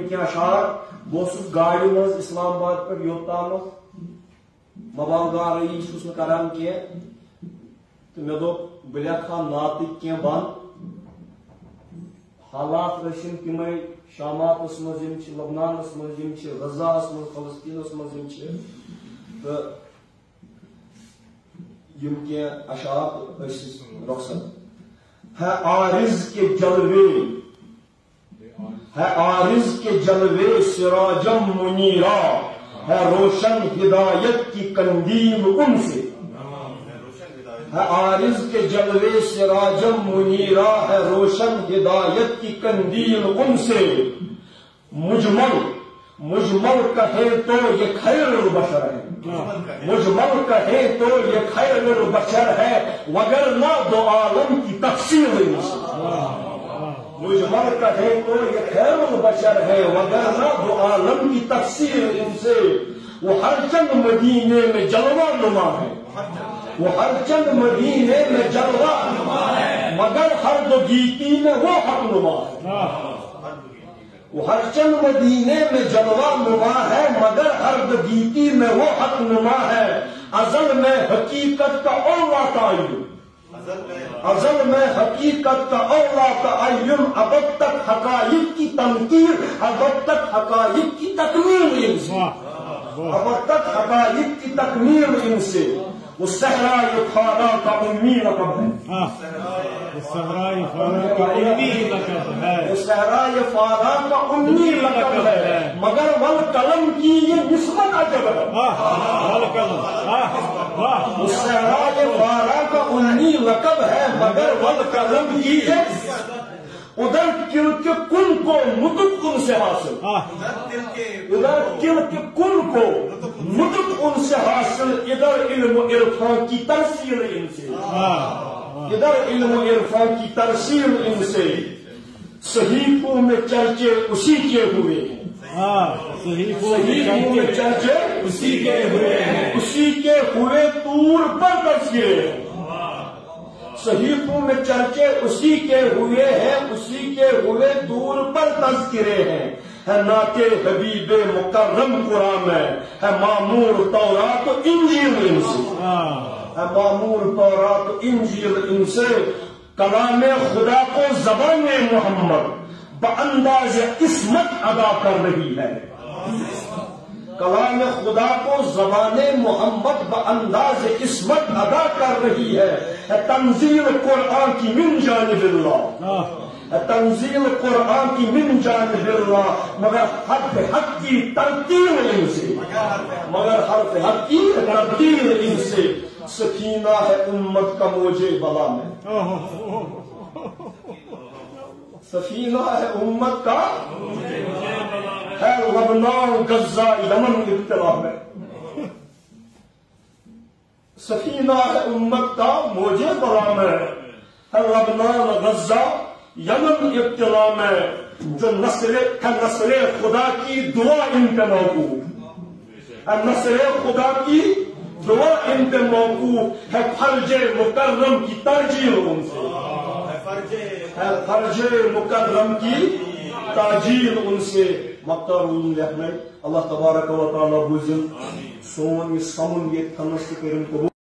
کی اشعار بہت گاڑی مز اسلام آباد پہ یوتام موبائل رہی چھس کران کی تو مے دوپ بہ لیکھا نعتک کی بند حالات رشن تمے شامات مز لبنان مز غزہ مز فلسطین مز تو یم کی اشعار رخصت ہے عارض کے جلوے ہے عارض کے جلوے سراجم منیرا ہے روشن ہدایت کی قندیل ان سے ہے عارض کے جلوے سراجم منیرا ہے روشن ہدایت کی قندیل ان سے مجمل کہے تو یہ خیر البشر ہے مجمل کہے تو یہ خیر البشر ہے وگرنہ دو عالم کی تفصیل مجمل کہے تو یہ خیر البشر ہے وگرنہ دو عالم کی تفصیل ان سے وہ ہر چند مدینے میں جلوہ نما ہے وہ ہر چند مدینے میں جلوہ نما ہے مگر ہر دو گیتی میں وہ حق نما ہے وہ ہر چند مدینے میں جلوہ نما ہے مگر ہر دو گیتی میں وہ حق نما ہے ازل میں حقیقت کا اولا تعین ازل میں حقیقت کا اولا تعین ابد تک حقائق کی تنقیر ابد تک حقائق کی تکمیل ان سے ابد تک حقائق کی تکمیل ان سے وہ صحرائے خارا کا امی لقب ہے صحرائے فارا کا امی لقب ہے مگر والقلم کی یہ نسبت عجب ہے صحرائے فارا کا امی لقب ہے مگر والقلم کی یہ ادھر کل کے کن کو نطق ان سے حاصل ادھر کل کے کن کو نطق ان سے حاصل ادھر علم و عرفان کی ترسیل ان سے ادھر علم و عرفان کی ترسیل ان سے صحیفوں میں چرچے اسی کے ہوئے ہیں صحیفوں میں چرچے اسی کے ہوئے ہیں اسی کے ہوئے طور پر تذکرے صحیفوں میں چرچے اسی کے ہوئے ہیں اسی کے ہوئے دور پر تذکرے ہیں ہے نعت حبیب مکرم قرآن میں ہے معمور تورات و انجیل ان سے ہے معمور تورات و انجیل ان سے کلام خدا کو زبان محمد بانداز عصمت ادا کر رہی ہے کلام خدا کو زبان محمد بانداز عصمت ادا کر رہی ہے تنزیل قرآن کی من جانب اللہ تنزیل قرآن کی من جانب اللہ مگر حرف حق کی ترتیل ان سے مگر حرف حق کی ترتیل ان سے سکینہ ہے امت کا موجے بلا میں سفینہ ہے امت کا ہے لبنان غزہ یمن ابتلا میں سفینہ ہے امت کا موجے بلا میں ہے لبنان غزہ یمن ابتلا میں جو نسل خدا کی دعا ان پہ موقوف ہے نسل خدا کی دعا ان پہ موقوف ہے فرج مکرم کی ترجیح ان سے ہے فرج مکرم کی تاجیل ان سے مختار اللہ تبارک و تعالی بوزن سون یہ سمن یہ تھنس کرن